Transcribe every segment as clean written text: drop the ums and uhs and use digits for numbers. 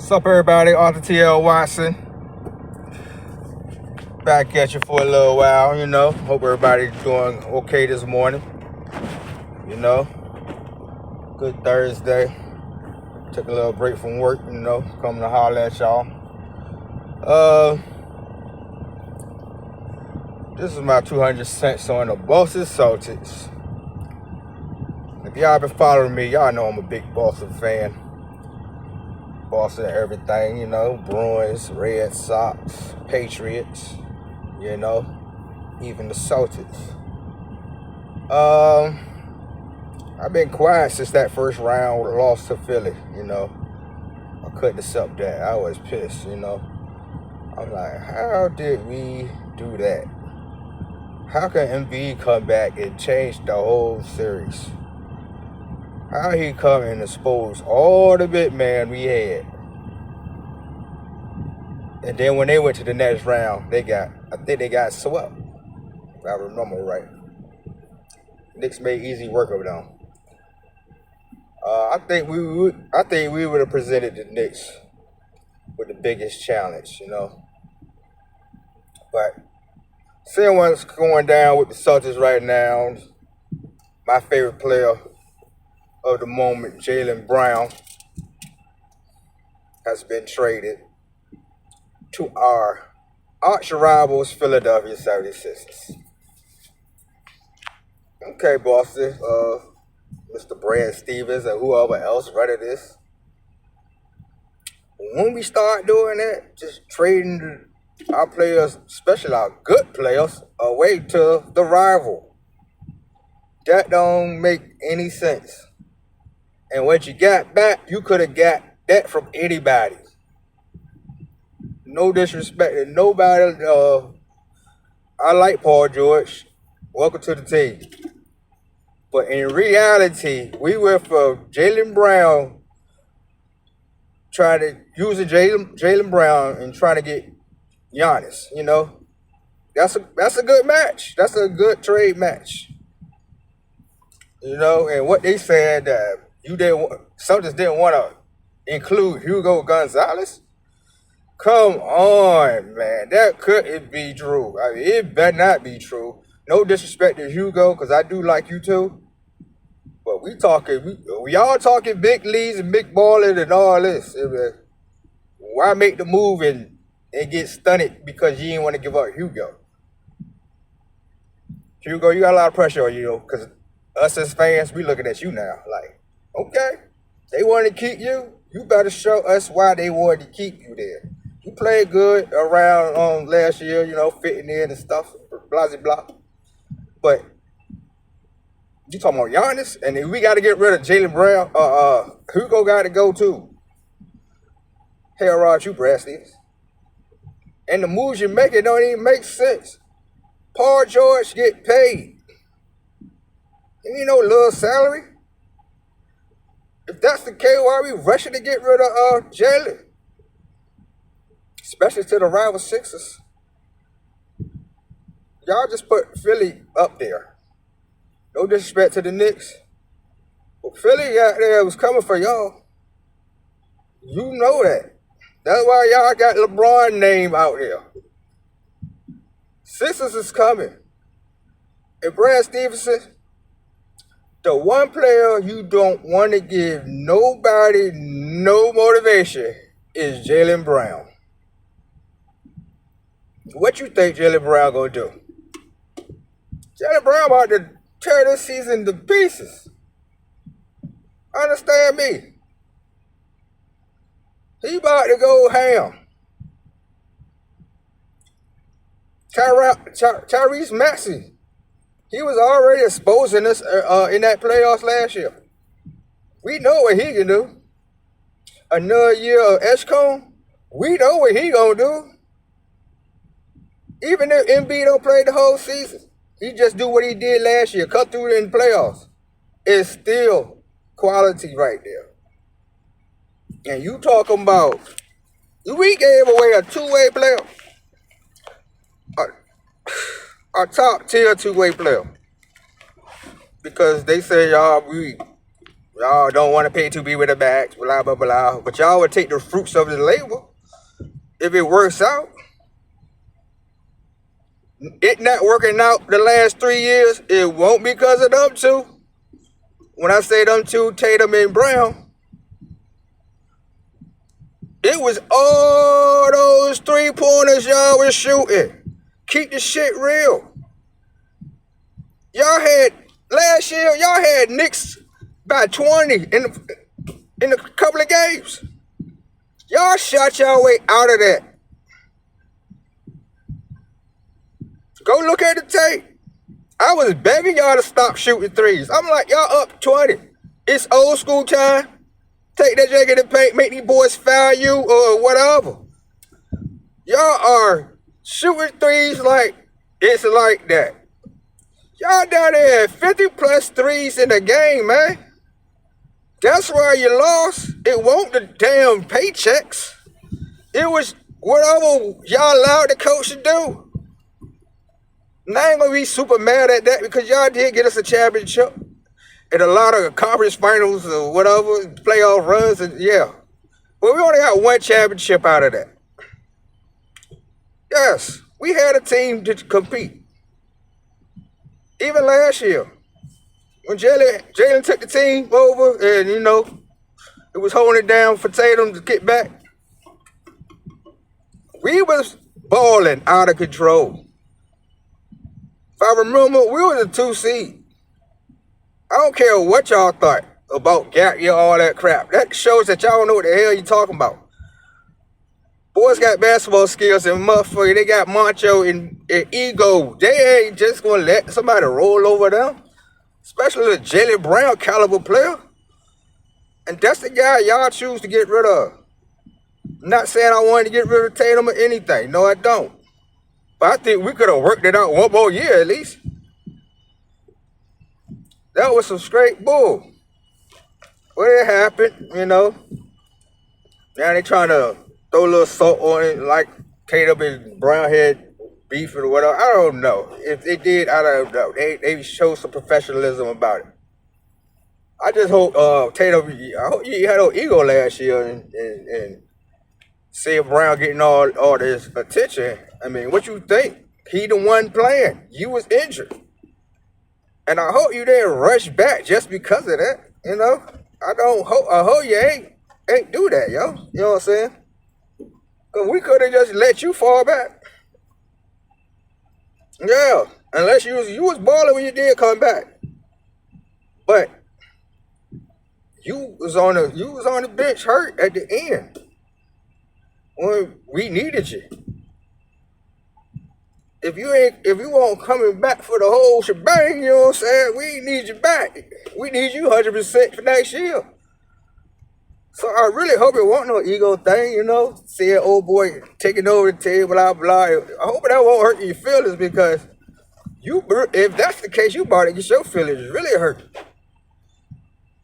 What's up, everybody? Arthur T.L. Watson. Back at you for a little while, Hope everybody's doing okay this morning. Good Thursday. Took a little break from work, coming to holler at y'all. This is my 200 cents on the Boston Celtics. If y'all been following me, y'all know I'm a big Boston fan. Boston everything, Bruins, Red Sox, Patriots, even the Celtics. I've been quiet since that first round loss to Philly, I couldn't accept that. I was pissed, I'm like, how did we do that? How can Embiid come back and change the whole series? How he come and expose all the big man we had? And then when they went to the next round, I think they got swept. If I remember right. Knicks made easy work of them. I think we would have presented the Knicks with the biggest challenge, But seeing what's going down with the Celtics right now, my favorite player of the moment, Jaylen Brown, has been traded to our arch rivals, Philadelphia 76ers. Okay, Boston, Mr. Brad Stevens and whoever else running this. When we start doing that, just trading our players, especially our good players, away to the rival, that don't make any sense. And what you got back, you could have got that from anybody. No disrespect to nobody. I like Paul George. Welcome to the team. But in reality, we went for Jaylen Brown, trying to use Jaylen Brown and trying to get Giannis. That's a good match. That's a good trade match. And what they said Celtics didn't want to include Hugo Gonzalez. Come on, man. That couldn't be true. I mean, it better not be true. No disrespect to Hugo, because I do like you too. But we all talking big leagues and big balling and all this. Why make the move and get stunted because you didn't want to give up Hugo? Hugo, you got a lot of pressure on you, because us as fans, we looking at you now. Like, okay, they want to keep you. You better show us why they wanted to keep you there. You played good around last year, fitting in and stuff, blah, blah, blah. But you talking about Giannis, and then we got to get rid of Jaylen Brown. Hugo got to go too. Hell, Rod, you Brad Stevens. And the moves you're making don't even make sense. Paul George get paid. Ain't no little salary. If that's the case, why are we rushing to get rid of Jaylen? Especially to the rival Sixers. Y'all just put Philly up there. No disrespect to the Knicks. But Philly out there was coming for y'all. You know that. That's why y'all got LeBron name out here. Sixers is coming. And Brad Stevenson, the one player you don't want to give nobody no motivation is Jaylen Brown. What you think Jaylen Brown gonna do? Jaylen Brown about to tear this season to pieces. Understand me? He about to go ham. Tyrese Maxey, he was already exposing us in that playoffs last year. We know what he can do. Another year of Eshcombe, we know what he gonna do. Even if Embiid don't play the whole season, he just do what he did last year, cut through in the playoffs. It's still quality right there. And you talking about, we gave away a two-way player. Our top tier two-way player. Because they say, y'all, Y'all don't want to pay to be with the bags, blah, blah, blah. But y'all would take the fruits of the labor if it works out. It not working out the last 3 years, it won't because of them two. When I say them two, Tatum and Brown, it was all those 3-pointers y'all was shooting. Keep the shit real. Y'all had, last year, y'all had Knicks by 20 in a couple of games. Y'all shot y'all way out of that. Go look at the tape. I was begging y'all to stop shooting threes. I'm like, y'all up 20. It's old school time. Take that jacket and paint, make these boys foul you or whatever. Y'all are shooting threes like it's like that. Y'all down there at 50 plus threes in the game, man. That's why you lost. It won't the damn paychecks. It was whatever y'all allowed the coach to do. And I ain't gonna be super mad at that because y'all did get us a championship and a lot of conference finals or whatever, playoff runs, and yeah. But we only got one championship out of that. Yes, we had a team to compete. Even last year, when Jaylen took the team over and, you know, it was holding it down for Tatum to get back, we was balling out of control. If I remember, we were the 2 seed. I don't care what y'all thought about gap year, all that crap. That shows that y'all don't know what the hell you talking about. Boys got basketball skills and motherfucker, they got macho and ego. They ain't just gonna let somebody roll over them. Especially a Jaylen Brown caliber player. And that's the guy y'all choose to get rid of. I'm not saying I wanted to get rid of Tatum or anything. No, I don't. But I think we could have worked it out one more year at least. That was some straight bull. But it happened, you know. Now they trying to throw a little salt on it like Tatum and Brown had beef or whatever. I don't know. If they did, I don't know. They showed some professionalism about it. I just hope Tatum, I hope you had no ego last year and seeing Brown getting all this attention. I mean, what you think? He the one playing. You was injured. And I hope you didn't rush back just because of that. You know? I hope you ain't do that, yo. You know what I'm saying? Cause we could have just let you fall back. Yeah. Unless you was balling when you did come back. But you was on the bench hurt at the end. When we needed you. If you won't coming back for the whole shebang, you know what I'm saying? We need you back. We need you 100% for next year. So I really hope it wasn't no ego thing, you know? Seeing old boy taking over the table, blah, blah. I hope that won't hurt your feelings because if that's the case, you about to get your feelings really hurt.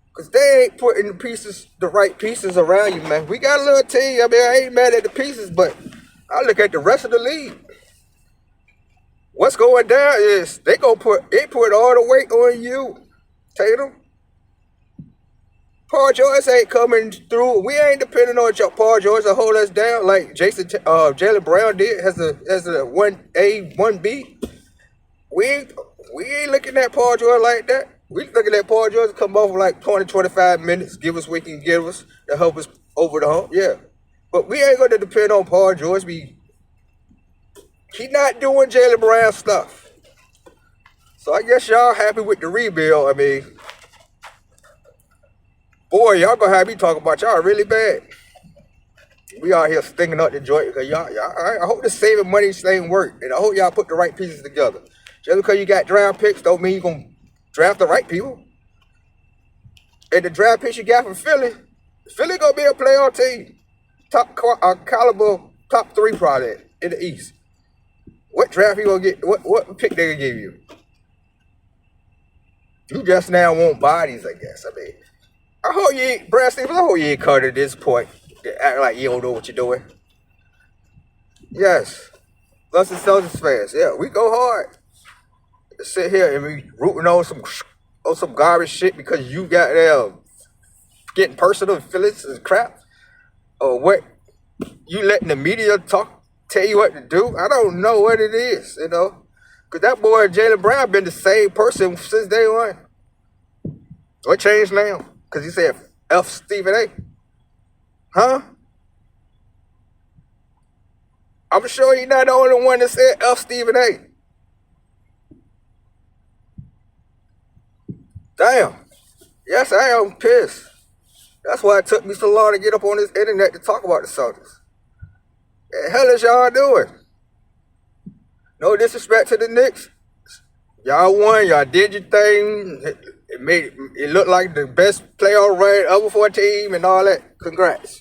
Because they ain't putting the right pieces around you, man. We got a little team. I mean, I ain't mad at the pieces, but I look at the rest of the league. What's going down is they put all the weight on you, Tatum. Paul George ain't coming through. We ain't depending on Paul George to hold us down like Jaylen Brown did as a 1A, 1B. We ain't looking at Paul George like that. We looking at Paul George come over like 20, 25 minutes, give us what he can give us to help us over the hump. Yeah. But we ain't going to depend on Paul George. He not doing Jaylen Brown stuff. So I guess y'all happy with the rebuild. I mean, boy, y'all gonna have me talking about y'all really bad. We out here stinging up the joint because y'all I hope the saving money thing work. And I hope y'all put the right pieces together. Just because you got draft picks don't mean you're gonna draft the right people. And the draft picks you got from Philly gonna be a playoff team. Top caliber, top 3 probably in the East. What draft you gonna get? What pick they gonna give you? You just now want bodies, I guess. I mean, I hope you ain't, Brad Stevens, I hope you ain't cut at this point. Act like you don't know what you're doing. Yes. Us as Celtics fans, yeah, we go hard. Sit here and we rooting on some garbage shit because you got there getting personal feelings and crap, or what you letting the media tell you what to do. I don't know what it is, because that boy Jaylen Brown been the same person since day one. What changed now? Because he said F Stephen A. Huh? I'm sure he's not the only one that said F Stephen A. Damn. Yes, I am pissed. That's why it took me so long to get up on this internet to talk about the Celtics. The hell is y'all doing? No disrespect to the Knicks. Y'all won. Y'all did your thing. It looked like the best playoff run ever for a team and all that. Congrats.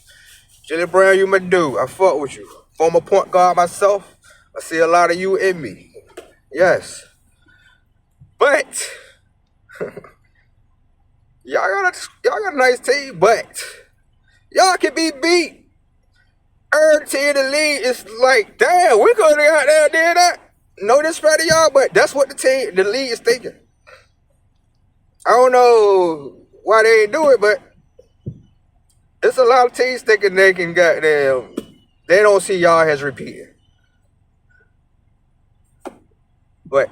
Jaylen Brown, you my dude. I fuck with you. Former point guard myself. I see a lot of you in me. Yes. But y'all got a nice team, but y'all can be beat. Every team in the league is like, damn, we could have got there and did that. No disrespect to y'all, but that's what the league is thinking. I don't know why they ain't do it, but it's a lot of teams thinking they can goddamn. They don't see y'all as repeating. But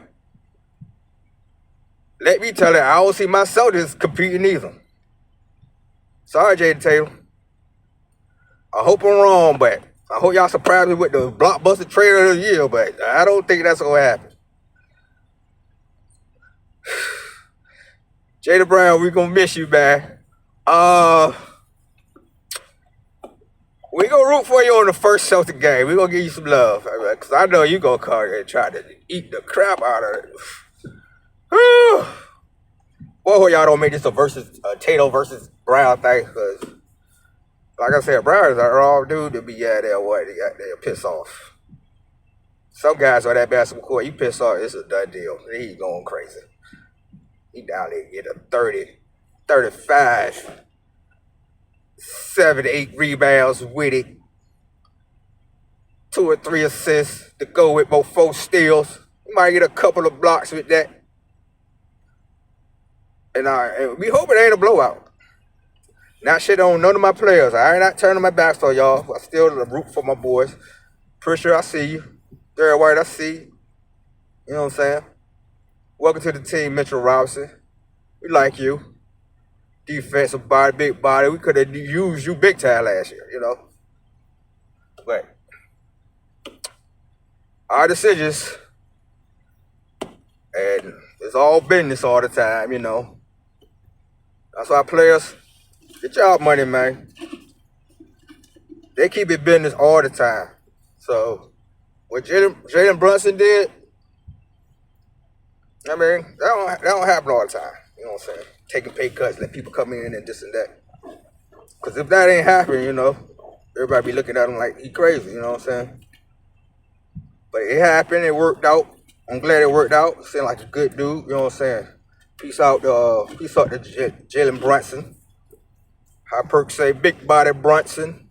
let me tell you, I don't see my Celtics competing either. Sorry, Jaden Taylor. I hope I'm wrong, but I hope y'all surprise me with the blockbuster trade of the year, but I don't think that's gonna happen. Jaylen Brown, we gonna miss you, man. We gonna root for you on the first Celtic game. We gonna give you some love, because I know you gonna come and try to eat the crap out of it. Boy, y'all don't make this a Tato versus Brown thing, because like I said, Brown is a raw dude to be out there what they got there piss off. Some guys on that basketball court, you piss off, it's a done deal. He's going crazy. He down there get a 30, 35, 7 to 8 rebounds with it. 2 or 3 assists to go with both 4 steals. You might get a couple of blocks with that. And we hope it ain't a blowout. Not shit on none of my players. I ain't not turning my back on y'all. I still root for my boys. Pretty sure I see you. Derek White, I see you. You know what I'm saying? Welcome to the team, Mitchell Robinson. We like you. Defensive body, big body. We could have used you big time last year, But our decisions, and it's all business all the time, That's why players, get y'all money, man. They keep it business all the time. So what Jalen Brunson did, I mean, that don't happen all the time. You know what I'm saying? Taking pay cuts, let people come in and this and that. Because if that ain't happening, everybody be looking at him like he crazy, you know what I'm saying? But it happened, it worked out. I'm glad it worked out. Seemed like a good dude, you know what I'm saying? Peace out to Jalen Brunson. How Perk say, big body Brunson.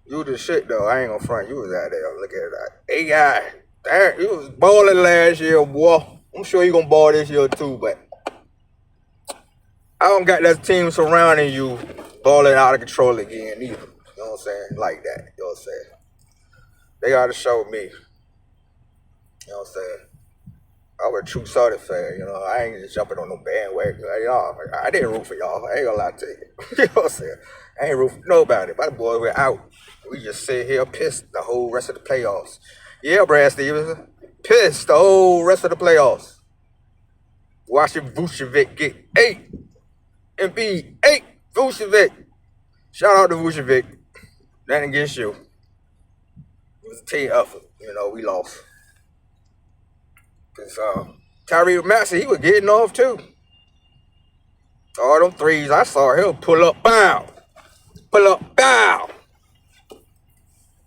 You the shit though. I ain't gonna front. You was out there. Look at that. AI. Damn, you was balling last year, boy. I'm sure you gonna ball this year too, but I don't got that team surrounding you balling out of control again either. You know what I'm saying? Like that. You know what I'm saying? They gotta show me. You know what I'm saying? I'm a true Celtics fan, I ain't just jumping on no bandwagon. I didn't root for y'all. I ain't gonna lie to you. You know what I'm saying? I ain't root for nobody. My boy, we're out. We just sit here pissed the whole rest of the playoffs. Yeah, Brad Stevenson. Pissed the whole rest of the playoffs. Watching Vucevic get 8. Embiid, 8. Vucevic. Shout out to Vucevic. Nothing against you. It was a team effort. We lost. Because Tyree Maxey, he was getting off too. All them threes, I saw him pull up, bow. Pull up, bow. You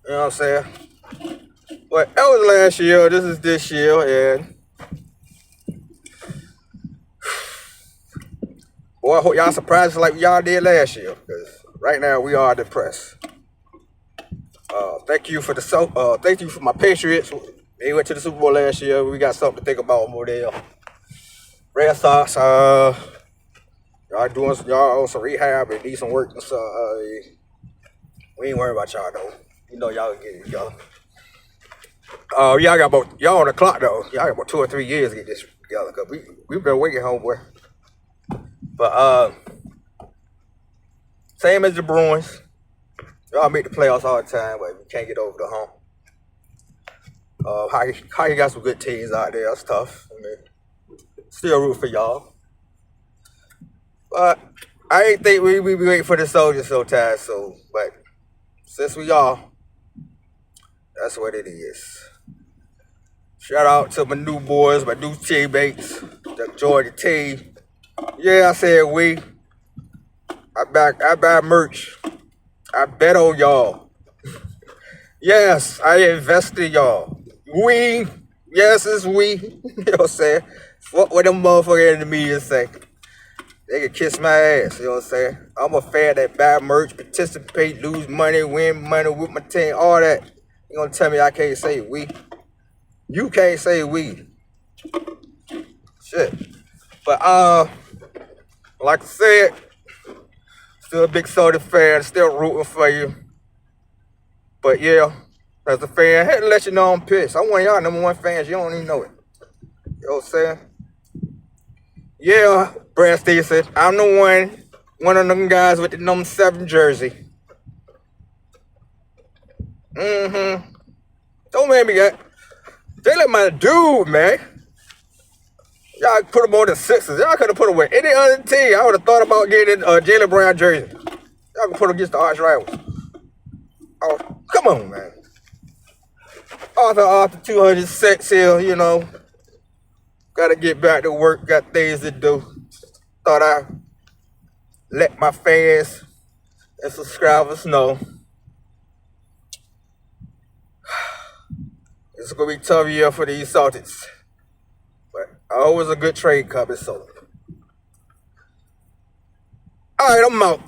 know what I'm saying? But that was last year. This is this year. And boy, I hope y'all surprised like y'all did last year. Because right now we are depressed. Thank you for my Patriots. They went to the Super Bowl last year. We got something to think about over there. Red Sox, Y'all on some rehab and need some work and stuff. We ain't worried about y'all though. You know y'all can get it together. Y'all on the clock though. Y'all got about 2 or 3 years to get this together. Cause we've been waiting, homeboy. But same as the Bruins. Y'all make the playoffs all the time, but we can't get over the hump. How you got some good teams out there? That's tough. I mean, still root for y'all. But I ain't think we be waiting for the Soldiers sometimes. But since we are, that's what it is. Shout out to my new boys, my new teammates, the Georgia team. Yeah, I said we. I buy merch. I bet on y'all. Yes, I invest in y'all. We. Yes, it's we. You know what I'm saying? Fuck what them motherfuckers in the media say. They can kiss my ass, you know what I'm saying? I'm a fan that buy merch, participate, lose money, win money with my team, all that. You gonna tell me I can't say we? You can't say we. Shit. But like I said, still a big Celtics fan, still rooting for you. But yeah, as a fan, I had to let you know I'm pissed. I'm one of y'all #1 fans, you don't even know it. You know what I'm saying? Yeah, Brad Stevenson, I'm the one of them guys with the number 7 jersey. Don't make me get. Jaylen my dude, man. Y'all put him on the Sixers. Y'all could have put him with any other team. I would have thought about getting a Jaylen Brown jersey. Y'all could put him against the arch rivals. Oh, come on, man. Arthur 206 here, you know. Gotta get back to work. Got things to do. Thought I'd let my fans and subscribers know. It's gonna be a tough year for these Celtics. But always a good trade coming, so. Alright, I'm out.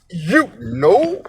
You know.